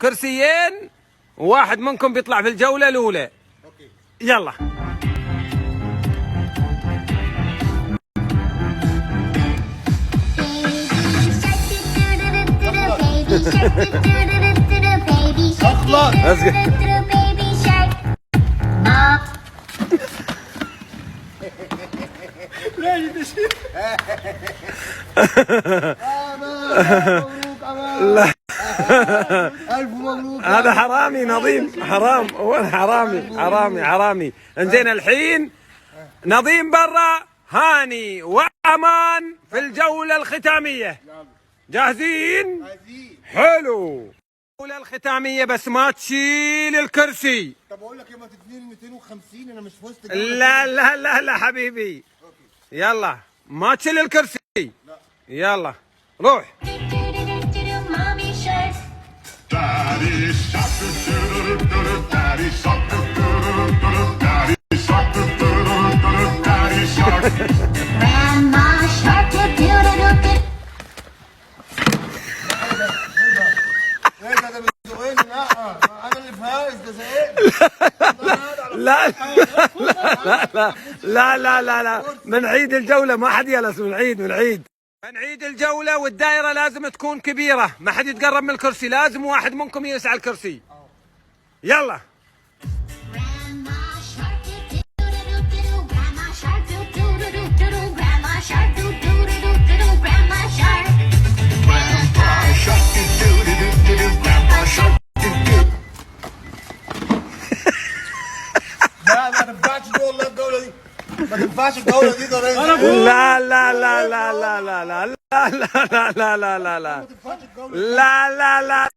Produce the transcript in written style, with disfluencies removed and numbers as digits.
كرسيين، وواحد منكم بيطلع في الجولة الأولى. يلا. لا ألف مبروك. هذا حرامي نظيم، حرام، هو حرامي. انزين الحين نظيم برا، هاني وامان في الجولة الختامية. جاهزين؟ حلو. الجولة الختامية بس ما تشيل الكرسي. طب اقول لك ايه، ما تديني 250 انا مش فزت. لا حبيبي. يلا ما تشيل الكرسي. يلا روح. Daddy shark, daddy shark, daddy shark, daddy shark. Grandma shark, do-do-do-do. ايه ده بتزقني؟ لا انا اللي فايز، ده زقني. لا بنعيد الجولة، ما حد يلس. بنعيد الجولة، والدائرة لازم تكون كبيرة، ما حد يتقرب من الكرسي، لازم واحد منكم يسعى الكرسي. يلا. Grandma shark, do-do-do-do-do. Grandma shark, do-do-do-do-do. Grandma shark, do-do-do-do-do. Grandma shark. Grandpa shark, do-do-do-do-do. Grandpa shark, do-do. لا ما تنفعش دي والله، الجولة دي ما تنفعش، الجولة دي ضريبة. لا ما تنفعش الجولة دي. لا